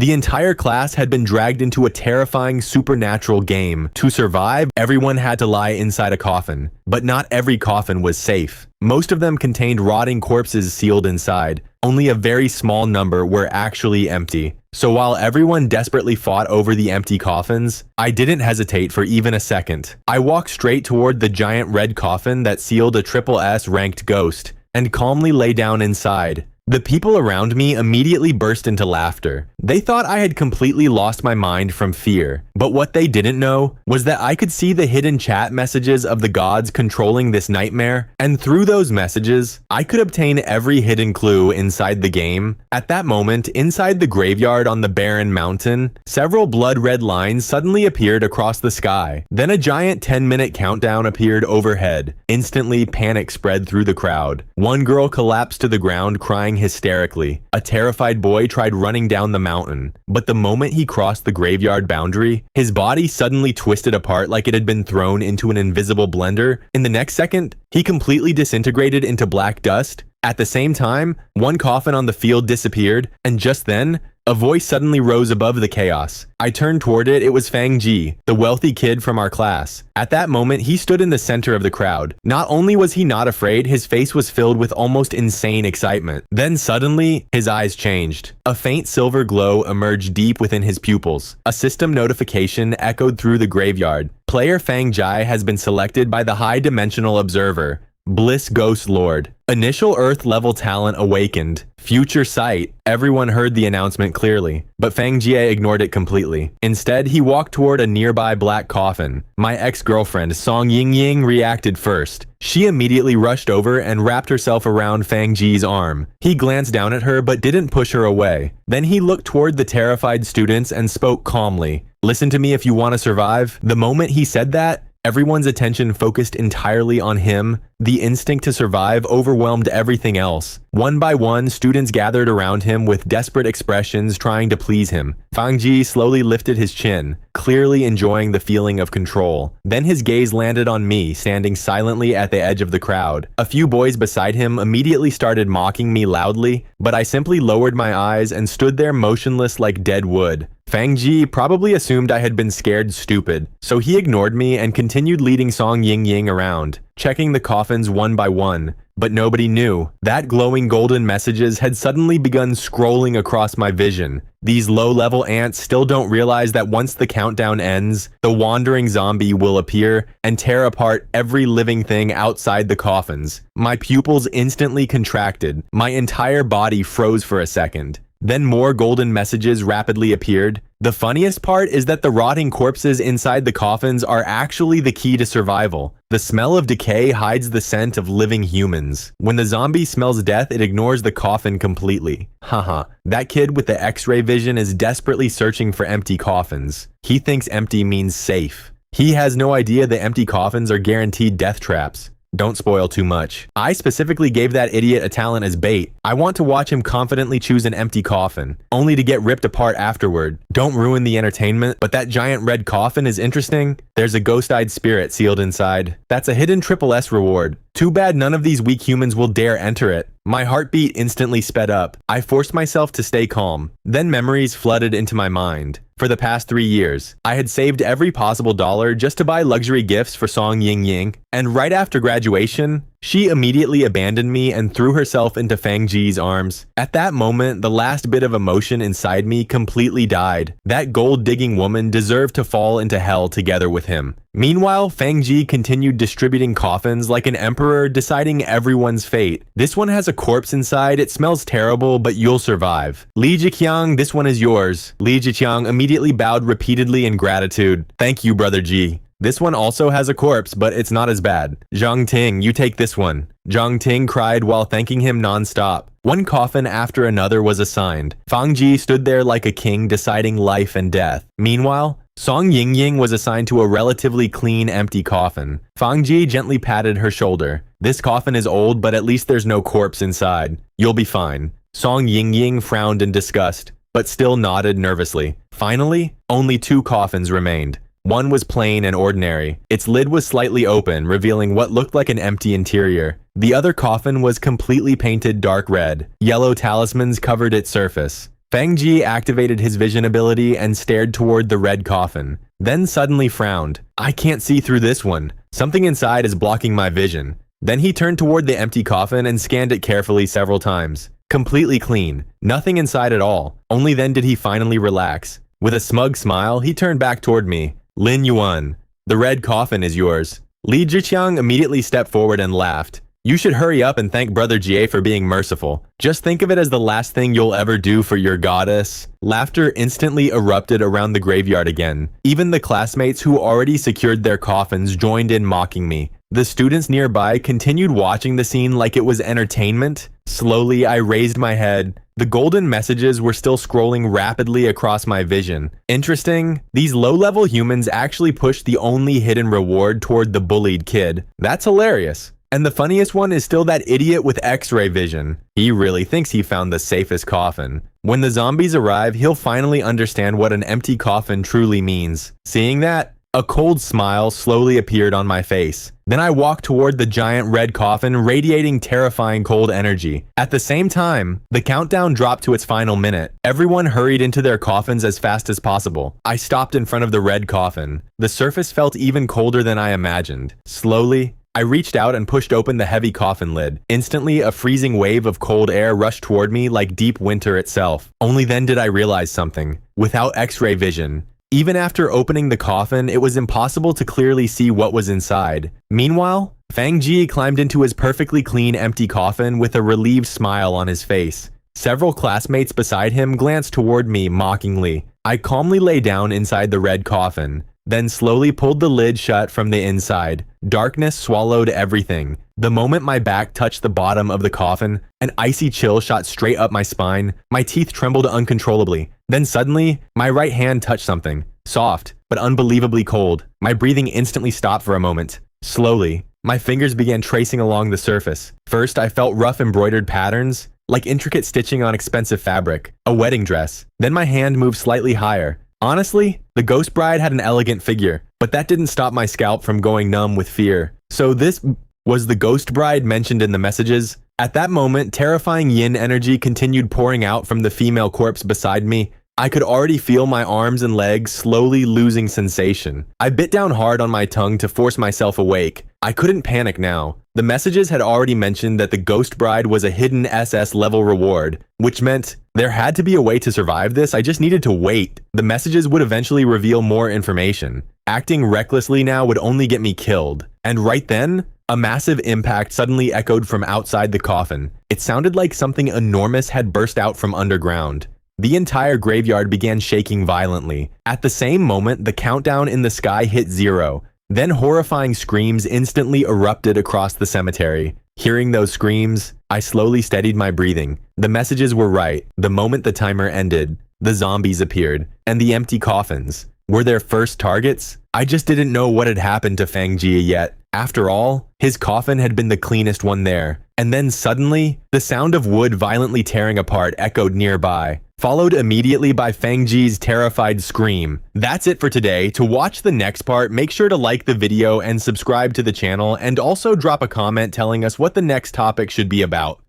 The entire class had been dragged into a terrifying supernatural game. To survive, everyone had to lie inside a coffin. But not every coffin was safe. Most of them contained rotting corpses sealed inside. Only a very small number were actually empty. So while everyone desperately fought over the empty coffins, I didn't hesitate for even a second. I walked straight toward the giant red coffin that sealed a triple S ranked ghost, and calmly lay down inside. The people around me immediately burst into laughter. They thought I had completely lost my mind from fear. But what they didn't know was that I could see the hidden chat messages of the gods controlling this nightmare, and through those messages, I could obtain every hidden clue inside the game. At that moment, inside the graveyard on the barren mountain, several blood-red lines suddenly appeared across the sky. Then a giant 10-minute countdown appeared overhead. Instantly, panic spread through the crowd. One girl collapsed to the ground crying hysterically. A terrified boy tried running down the mountain, but the moment he crossed the graveyard boundary, his body suddenly twisted apart like it had been thrown into an invisible blender. In the next second, he completely disintegrated into black dust. At the same time, one coffin on the field disappeared, and just then, a voice suddenly rose above the chaos. I turned toward it. It was Fang Ji, the wealthy kid from our class. At that moment, he stood in the center of the crowd. Not only was he not afraid, his face was filled with almost insane excitement. Then suddenly, his eyes changed. A faint silver glow emerged deep within his pupils. A system notification echoed through the graveyard. Player Fang Ji has been selected by the High Dimensional Observer, Bliss Ghost Lord. Initial Earth level talent awakened. Future sight. Everyone heard the announcement clearly, but Fang Ji ignored it completely. Instead, he walked toward a nearby black coffin. My ex-girlfriend, Song Yingying, reacted first. She immediately rushed over and wrapped herself around Fang Ji's arm. He glanced down at her but didn't push her away. Then he looked toward the terrified students and spoke calmly. "Listen to me if you want to survive." The moment he said that, everyone's attention focused entirely on him. The instinct to survive overwhelmed everything else. One by one, students gathered around him with desperate expressions trying to please him. Fang Ji slowly lifted his chin, clearly enjoying the feeling of control. Then his gaze landed on me, standing silently at the edge of the crowd. A few boys beside him immediately started mocking me loudly, but I simply lowered my eyes and stood there motionless like dead wood. Fang Ji probably assumed I had been scared stupid, so he ignored me and continued leading Song Yingying around, checking the coffins one by one. But nobody knew that glowing golden messages had suddenly begun scrolling across my vision. These low-level ants still don't realize that once the countdown ends, the wandering zombie will appear and tear apart every living thing outside the coffins. My pupils instantly contracted. My entire body froze for a second. Then more golden messages rapidly appeared. The funniest part is that the rotting corpses inside the coffins are actually the key to survival. The smell of decay hides the scent of living humans. When the zombie smells death, it ignores the coffin completely. Haha, that kid with the X-ray vision is desperately searching for empty coffins. He thinks empty means safe. He has no idea the empty coffins are guaranteed death traps. Don't spoil too much. I specifically gave that idiot a talent as bait. I want to watch him confidently choose an empty coffin, only to get ripped apart afterward. Don't ruin the entertainment, but that giant red coffin is interesting. There's a ghost-eyed spirit sealed inside. That's a hidden triple S reward. Too bad none of these weak humans will dare enter it. My heartbeat instantly sped up. I forced myself to stay calm. Then memories flooded into my mind. For the past 3 years, I had saved every possible dollar just to buy luxury gifts for Song Yingying, and right after graduation, she immediately abandoned me and threw herself into Fang Ji's arms. At that moment, the last bit of emotion inside me completely died. That gold-digging woman deserved to fall into hell together with him. Meanwhile, Fang Ji continued distributing coffins like an emperor, deciding everyone's fate. This one has a corpse inside. It smells terrible, but you'll survive. Li Jiqiang, this one is yours. Li Jiqiang immediately bowed repeatedly in gratitude. Thank you, Brother Ji. This one also has a corpse, but it's not as bad. Zhang Ting, you take this one. Zhang Ting cried while thanking him non-stop. One coffin after another was assigned. Fang Ji stood there like a king deciding life and death. Meanwhile, Song Yingying was assigned to a relatively clean, empty coffin. Fang Ji gently patted her shoulder. This coffin is old, but at least there's no corpse inside. You'll be fine. Song Yingying frowned in disgust, but still nodded nervously. Finally, only 2 coffins remained. One was plain and ordinary. Its lid was slightly open, revealing what looked like an empty interior. The other coffin was completely painted dark red. Yellow talismans covered its surface. Fang Ji activated his vision ability and stared toward the red coffin, then suddenly frowned. I can't see through this one. Something inside is blocking my vision. Then he turned toward the empty coffin and scanned it carefully several times. Completely clean. Nothing inside at all. Only then did he finally relax. With a smug smile, he turned back toward me. Lin Yuan, the red coffin is yours. Li Zhiqiang immediately stepped forward and laughed. You should hurry up and thank Brother Jie for being merciful. Just think of it as the last thing you'll ever do for your goddess. Laughter instantly erupted around the graveyard again. Even the classmates who already secured their coffins joined in mocking me. The students nearby continued watching the scene like it was entertainment. Slowly, I raised my head. The golden messages were still scrolling rapidly across my vision. Interesting, these low-level humans actually pushed the only hidden reward toward the bullied kid. That's hilarious. And the funniest one is still that idiot with X-ray vision. He really thinks he found the safest coffin. When the zombies arrive, he'll finally understand what an empty coffin truly means. Seeing that, a cold smile slowly appeared on my face. Then I walked toward the giant red coffin, radiating terrifying cold energy. At the same time, the countdown dropped to its final minute. Everyone hurried into their coffins as fast as possible. I stopped in front of the red coffin. The surface felt even colder than I imagined. Slowly, I reached out and pushed open the heavy coffin lid. Instantly, a freezing wave of cold air rushed toward me like deep winter itself. Only then did I realize something. Without X-ray vision, even after opening the coffin, it was impossible to clearly see what was inside. Meanwhile, Fang Ji climbed into his perfectly clean empty coffin with a relieved smile on his face. Several classmates beside him glanced toward me mockingly. I calmly lay down inside the red coffin, then slowly pulled the lid shut from the inside. Darkness swallowed everything. The moment my back touched the bottom of the coffin, an icy chill shot straight up my spine. My teeth trembled uncontrollably. Then suddenly, my right hand touched something. Soft, but unbelievably cold. My breathing instantly stopped for a moment. Slowly, my fingers began tracing along the surface. First, I felt rough embroidered patterns, like intricate stitching on expensive fabric. A wedding dress. Then my hand moved slightly higher. Honestly, the ghost bride had an elegant figure, but that didn't stop my scalp from going numb with fear. So this was the ghost bride mentioned in the messages? At that moment, terrifying yin energy continued pouring out from the female corpse beside me. I could already feel my arms and legs slowly losing sensation. I bit down hard on my tongue to force myself awake. I couldn't panic now. The messages had already mentioned that the ghost bride was a hidden SS level reward, which meant there had to be a way to survive this. I just needed to wait. The messages would eventually reveal more information. Acting recklessly now would only get me killed. And right then, a massive impact suddenly echoed from outside the coffin. It sounded like something enormous had burst out from underground. The entire graveyard began shaking violently. At the same moment, the countdown in the sky hit 0. Then horrifying screams instantly erupted across the cemetery. Hearing those screams, I slowly steadied my breathing. The messages were right. The moment the timer ended, the zombies appeared, and the empty coffins were their first targets. I just didn't know what had happened to Fang Ji yet. After all, his coffin had been the cleanest one there. And then suddenly, the sound of wood violently tearing apart echoed nearby, followed immediately by Fang Ji's terrified scream. That's it for today. To watch the next part, make sure to like the video and subscribe to the channel, and also drop a comment telling us what the next topic should be about.